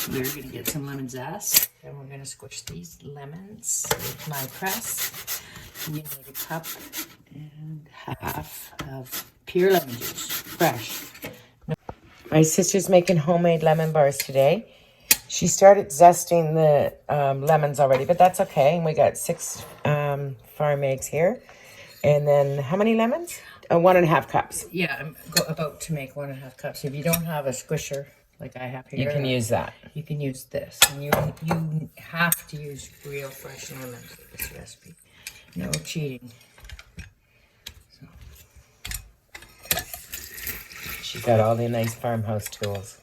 We're going to get some lemon zest, and we're going to squish these lemons with my press. You need a cup and half of pure lemon juice, fresh. My sister's making homemade lemon bars today. She started zesting the lemons already, but that's okay. And we got 6 farm eggs here. And then how many lemons? 1.5 cups. Yeah, I'm about to make 1.5 cups. If you don't have a squisher like I have here, you can use that. You can use this. And you have to use real fresh lemons for this recipe. No cheating. So. She's got all the nice farmhouse tools.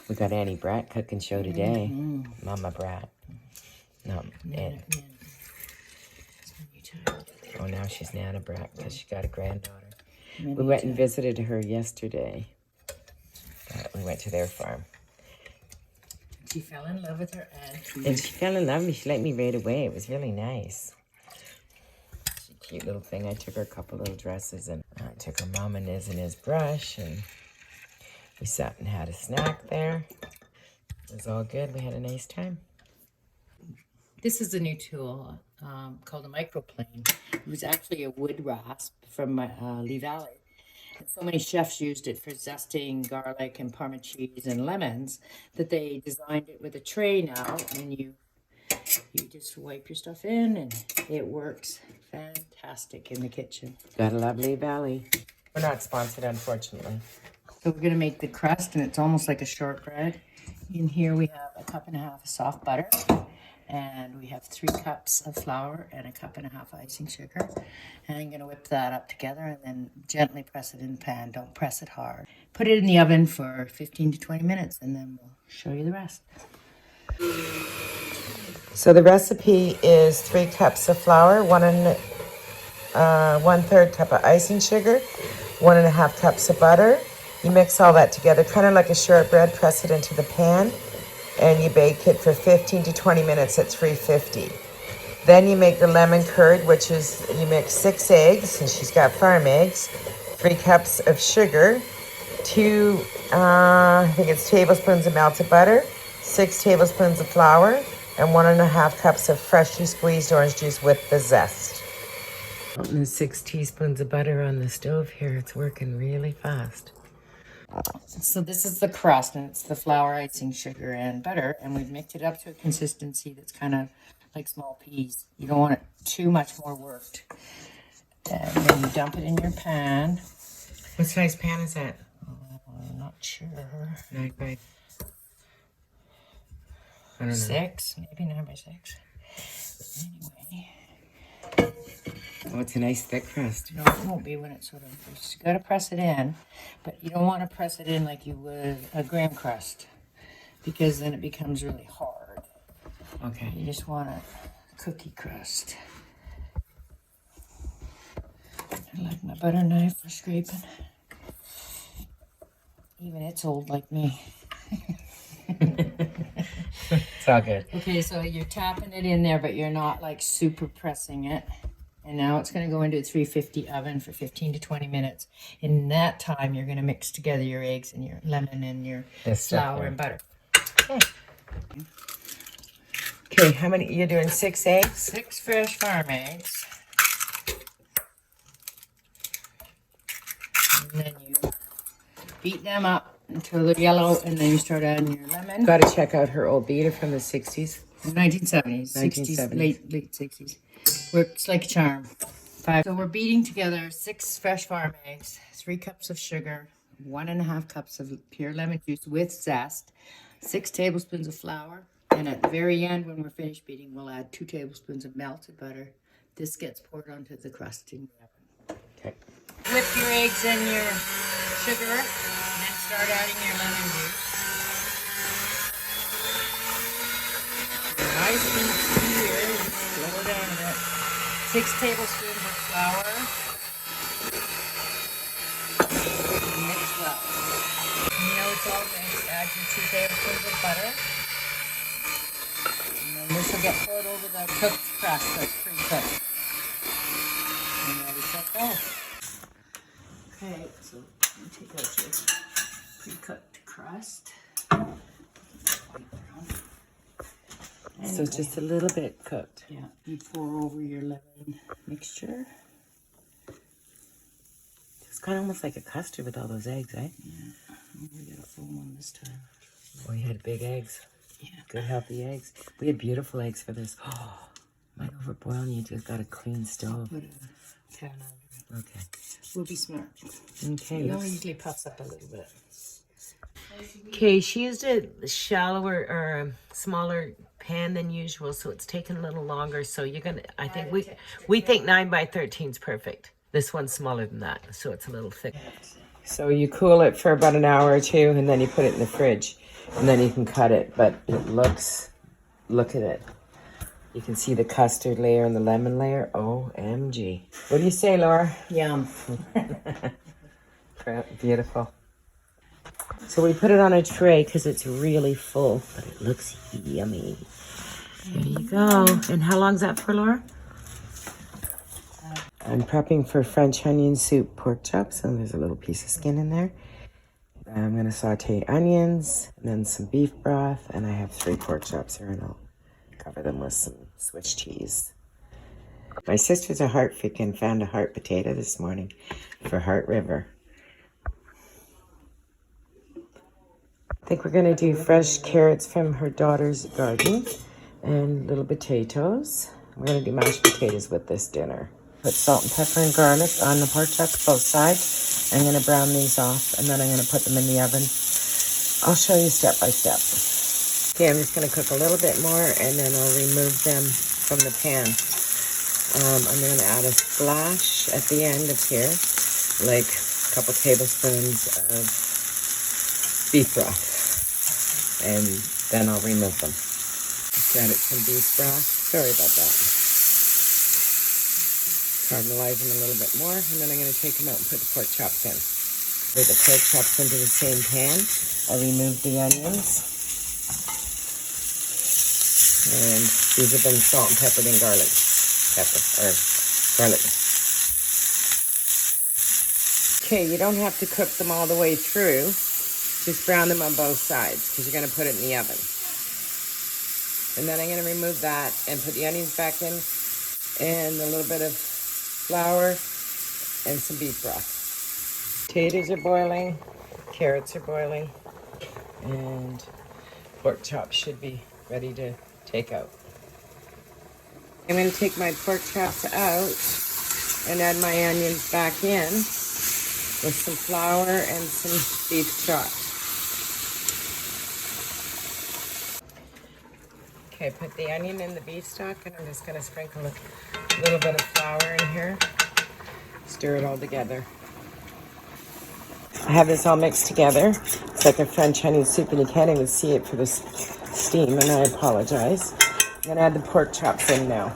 We got Annie Brat cooking show today. Mama Brat. No, oh, now she's Nana Brat because she got a granddaughter. We went and visited her yesterday. We went to their farm. She fell in love with her aunt. And she fell in love with me. She liked me right away. It was really nice. She's a cute little thing. I took her a couple little dresses and I took her mom and his brush and we sat and had a snack there. It was all good. We had a nice time. This is a new tool called a microplane. It was actually a wood rasp from Lee Valley. And so many chefs used it for zesting garlic and Parma cheese and lemons that they designed it with a tray now. And you just wipe your stuff in and it works fantastic in the kitchen. Gotta love Lee Valley. We're not sponsored, unfortunately. So we're going to make the crust, and it's almost like a shortbread. In here we have 1.5 cups of soft butter, and we have 3 cups of flour and 1.5 cups icing sugar. And I'm going to whip that up together and then gently press it in the pan. Don't press it hard. Put it in the oven for 15 to 20 minutes, and then we'll show you the rest. So the recipe is 3 cups of flour, 1/3 cup of icing sugar, 1.5 cups of butter. You mix all that together, kind of like a shortbread, press it into the pan, and you bake it for 15 to 20 minutes at 350. Then you make the lemon curd, which is, you mix 6 eggs, and she's got farm eggs, 3 cups of sugar, 2, I think it's tablespoons of melted butter, 6 tablespoons of flour, and 1.5 cups of freshly squeezed orange juice with the zest. And 6 teaspoons of butter on the stove here. It's working really fast. So this is the crust, and it's the flour, icing sugar, and butter, and we've mixed it up to a consistency that's kind of like small peas. You don't want it too much more worked. And then you dump it in your pan. What size pan is that? I'm not sure. 9 by... I don't know. 6, maybe 9 by 6. Anyway. Oh, it's a nice thick crust. No, it won't be when it's sort of, you just got to press it in, but you don't want to press it in like you would a graham crust, because then it becomes really hard. Okay. You just want a cookie crust. I like my butter knife for scraping. Even it's old like me. It's all good. Okay, so you're tapping it in there, but you're not like super pressing it. And now it's going to go into a 350 oven for 15 to 20 minutes. In that time, you're going to mix together your eggs and your lemon and your flour and butter. Okay, how many? You're doing 6 eggs? 6 fresh farm eggs. And then you beat them up until they're yellow, and then you start adding your lemon. Got to check out her old beater from the 60s. 1970s, 60s, late 60s. Works like a charm. 5. So we're beating together 6 fresh farm eggs, 3 cups of sugar, 1.5 cups of pure lemon juice with zest, 6 tablespoons of flour, and at the very end, when we're finished beating, we'll add 2 tablespoons of melted butter. This gets poured onto the crust in the oven. Okay. Whip your eggs and your sugar, and then start adding your lemon juice. Nice and here, slow down a bit. 6 tablespoons of flour. Mix well. You know it's all mixed. Add your 2 tablespoons of butter. And then this will get poured over the cooked crust that's pre-cooked. And ready, set, go. Okay, so I'm gonna take out your pre-cooked crust. So it's just a little bit cooked. Yeah, you pour over your lemon mixture. It's kind of almost like a custard with all those eggs, eh? Yeah, I'm gonna get a full one this time. Oh, you had big eggs. Yeah. Good, healthy eggs. We had beautiful eggs for this. Oh, might overboil and you just got a clean stove. Put a pan over it. Okay. We'll be smart. Okay. It usually puffs up a little bit. Okay, she used a shallower or smaller pan than usual, so it's taking a little longer. So you're gonna, I think we think 9 by 13 is perfect. This one's smaller than that, so it's a little thick. So you cool it for about an hour or two, and then you put it in the fridge, and then you can cut it. But it looks, look at it. You can see the custard layer and the lemon layer. OMG. What do you say, Laura? Yum. Beautiful. So we put it on a tray because it's really full, but it looks yummy. There you go. And how long's that for, Laura? I'm prepping for French onion soup pork chops, and there's a little piece of skin in there. I'm going to saute onions, and then some beef broth, and I have 3 pork chops here, and I'll cover them with some Swiss cheese. My sister's a heart freak and found a heart potato this morning for Heart River. I think we're going to do fresh carrots from her daughter's garden and little potatoes. We're going to do mashed potatoes with this dinner. Put salt and pepper and garlic on the pork chops, both sides. I'm going to brown these off, and then I'm going to put them in the oven. I'll show you step by step. Okay, I'm just going to cook a little bit more, and then I'll remove them from the pan. I'm going to add a splash at the end of here, like a couple tablespoons of beef broth. And then I'll remove them. Just added some beef broth. Sorry about that. Caramelize them a little bit more, and then I'm going to take them out and put the pork chops in. Put the pork chops into the same pan. I'll remove the onions. And these have been salt and peppered and garlic. Garlic. Okay, you don't have to cook them all the way through. Just brown them on both sides because you're going to put it in the oven. And then I'm going to remove that and put the onions back in and a little bit of flour and some beef broth. Potatoes are boiling, carrots are boiling, and pork chops should be ready to take out. I'm going to take my pork chops out and add my onions back in with some flour and some beef chops. Okay, put the onion in the beef stock, and I'm just going to sprinkle a little bit of flour in here. Stir it all together. I have this all mixed together. It's like a French onion soup, and you can't even see it for the steam, and I apologize. I'm going to add the pork chops in now.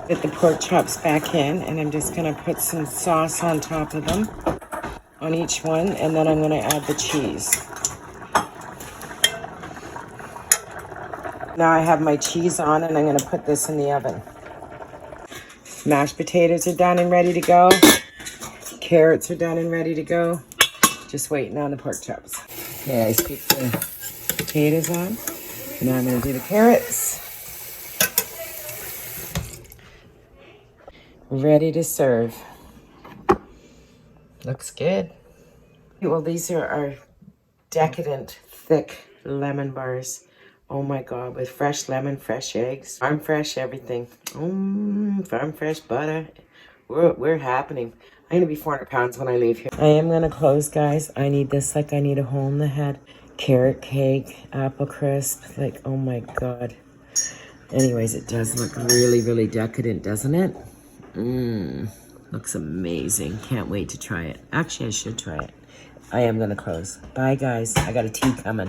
Get the pork chops back in, and I'm just going to put some sauce on top of them, on each one, and then I'm going to add the cheese. Now I have my cheese on, and I'm going to put this in the oven. Mashed potatoes are done and ready to go. Carrots are done and ready to go. Just waiting on the pork chops. Okay, I scoop the potatoes on. Now I'm going to do the carrots. Ready to serve. Looks good. Well, these are our decadent, thick lemon bars. Oh my God, with fresh lemon, fresh eggs, farm fresh everything. Farm fresh butter. We're happening. I'm going to be 400 pounds when I leave here. I am going to close, guys. I need this like I need a hole in the head. Carrot cake, apple crisp. Like, oh my God. Anyways, it does look really, really decadent, doesn't it? Looks amazing. Can't wait to try it. Actually, I should try it. I am going to close. Bye, guys. I got a tea coming.